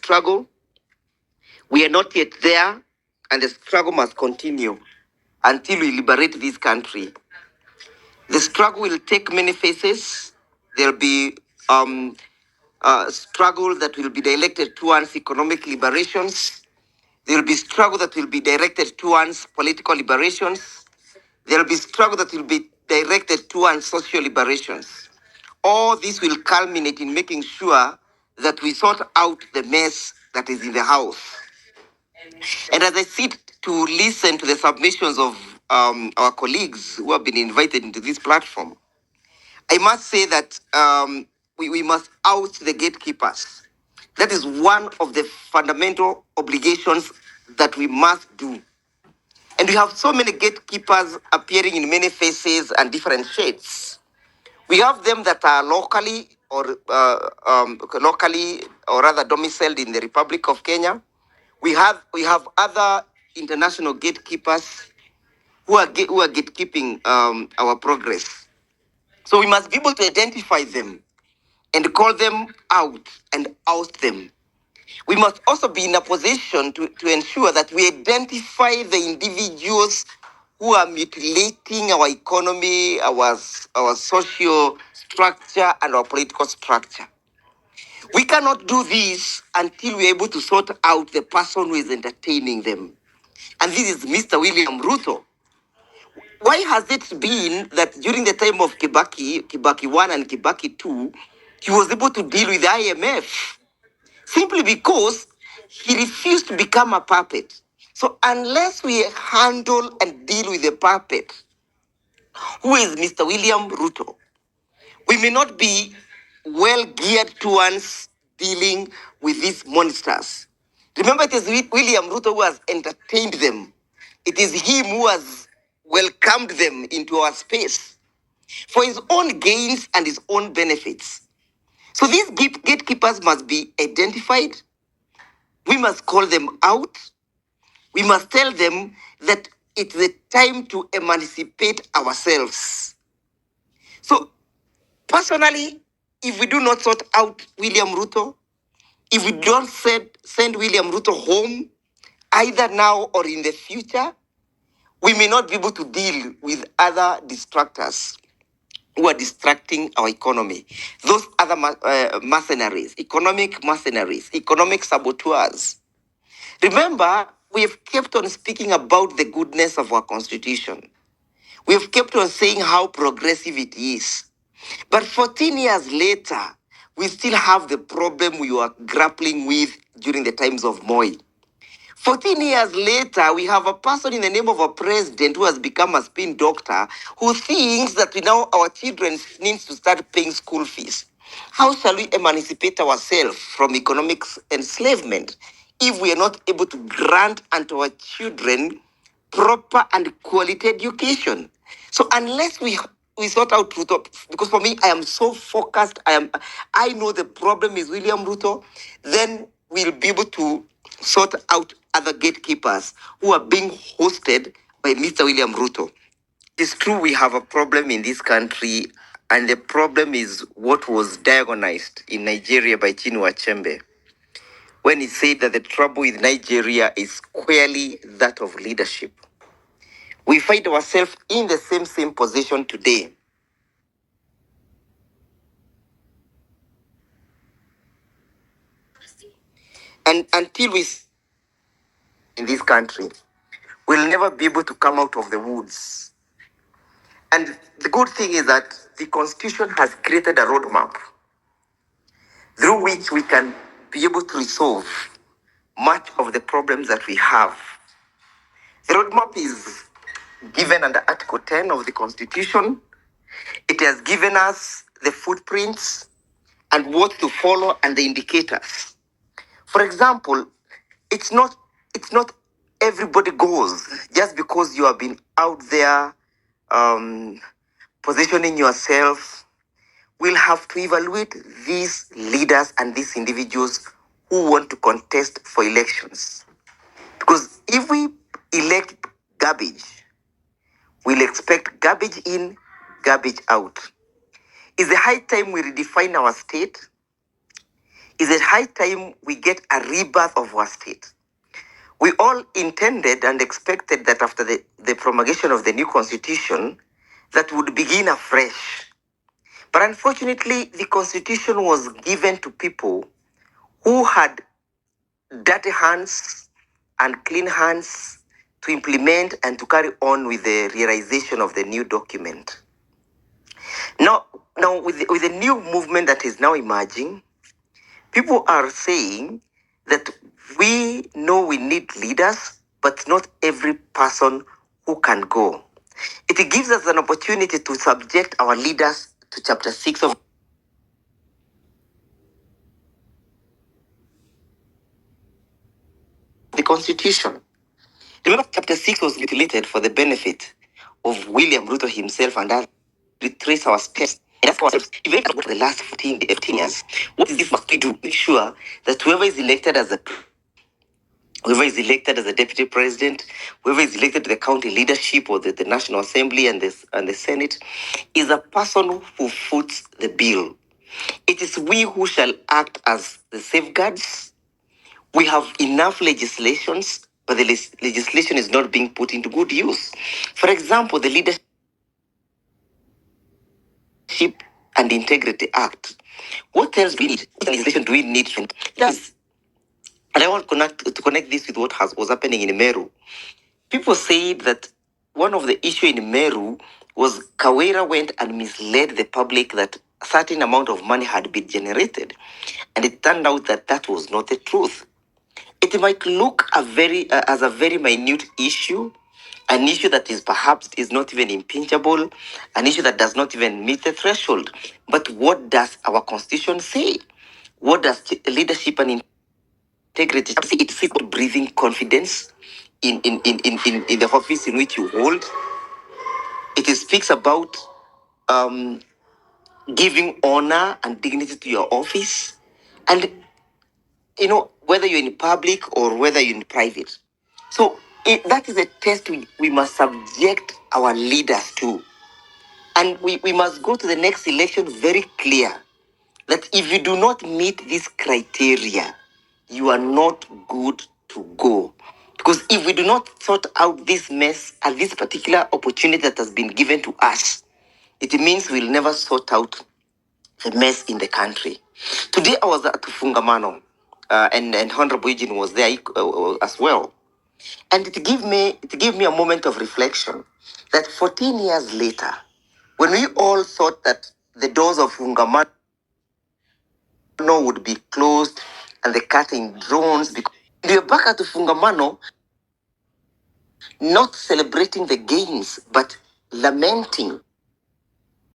struggle. We are not yet there, and the struggle must continue until we liberate this country. The struggle will take many faces. There'll be struggle that will be directed towards economic liberations. There will be struggle that will be directed towards political liberations. There will be struggle that will be directed towards social liberations. All this will culminate in making sure that we sort out the mess that is in the house. And as I sit to listen to the submissions of our colleagues who have been invited into this platform, I must say that we must out the gatekeepers. That is one of the fundamental obligations that we must do. And we have so many gatekeepers appearing in many faces and different shades. We have them that are locally or rather domiciled in the Republic of Kenya. We have other international gatekeepers who are gatekeeping our progress. So we must be able to identify them and call them out and oust them. We must also be in a position to ensure that we identify the individuals who are mutilating our economy, our social structure, and our political structure. We cannot do this until we're able to sort out the person who is entertaining them. And this is Mr. William Ruto. Why has it been that during the time of Kibaki 1 and Kibaki 2, he was able to deal with the IMF? Simply because he refused to become a puppet. So unless we handle and deal with the puppet, who is Mr. William Ruto, we may not be well geared towards dealing with these monsters. Remember, it is William Ruto who has entertained them. It is him who has welcomed them into our space for his own gains and his own benefits. So these gatekeepers must be identified. We must call them out. We must tell them that it's the time to emancipate ourselves. So personally, if we do not sort out William Ruto, if we don't send William Ruto home, either now or in the future, we may not be able to deal with other distractors who are distracting our economy. Those other mercenaries, economic saboteurs. Remember, we have kept on speaking about the goodness of our constitution. We have kept on saying how progressive it is. But 14 years later, we still have the problem we were grappling with during the times of Moi. 14 years later, we have a person in the name of a president who has become a spin doctor who thinks that now our children need to start paying school fees. How shall we emancipate ourselves from economic enslavement if we are not able to grant unto our children proper and quality education? So unless we sort out Ruto, because for me, I am so focused, I know the problem is William Ruto, then we'll be able to sort out other gatekeepers who are being hosted by Mr. William Ruto. It's true we have a problem in this country, and the problem is what was diagnosed in Nigeria by Chinua Achebe when he said that the trouble with Nigeria is squarely that of leadership. We find ourselves in the same position today. And until we in this country, we'll never be able to come out of the woods. And the good thing is that the Constitution has created a roadmap through which we can be able to resolve much of the problems that we have. The roadmap is given under Article 10 of the Constitution. It has given us the footprints and what to follow and the indicators. For example, it's not everybody goes just because you have been out there positioning yourself. We'll have to evaluate these leaders and these individuals who want to contest for elections. Because if we elect garbage, we'll expect garbage in, garbage out. Is the high time we redefine our state? is it high time we get a rebirth of our state. We all intended and expected that after the promulgation of the new constitution, that would begin afresh. But unfortunately, the constitution was given to people who had dirty hands and clean hands to implement and to carry on with the realization of the new document. Now with the new movement that is now emerging, people are saying that we know we need leaders, but not every person who can go. It gives us an opportunity to subject our leaders to chapter 6 of the Constitution. Remember, chapter 6 was mutilated for the benefit of William Ruto himself and others. Retrace our steps. And ask ourselves, if we look at the last 15 years, what is this must we do? Make sure that whoever is elected as a deputy president, whoever is elected to the county leadership or the National Assembly and the Senate, is a person who foots the bill. It is we who shall act as the safeguards. We have enough legislations, but the legislation is not being put into good use. For example, the Leadership and Integrity Act. What else do we need? What legislation do we need? Yes. And I want to connect this with what was happening in Meru. People say that one of the issue in Meru was Kawera went and misled the public that a certain amount of money had been generated. And it turned out that that was not the truth. It might look as a very minute issue, an issue that is perhaps is not even impeachable, an issue that does not even meet the threshold. But what does our constitution say? What does leadership and integrity? It says breathing confidence in the office in which you hold. It speaks about giving honor and dignity to your office. And, whether you're in public or whether you're in private. So that is a test we must subject our leaders to. And we must go to the next election very clear that if you do not meet this criteria, you are not good to go. Because if we do not sort out this mess at this particular opportunity that has been given to us, it means we'll never sort out the mess in the country. Today I was at Fungamano, and Honorable Eugene was there as well. And it gave me a moment of reflection that 14 years later, when we all thought that the doors of Fungamano would be closed and the cutting drones, because we are back at Fungamano, not celebrating the gains, but lamenting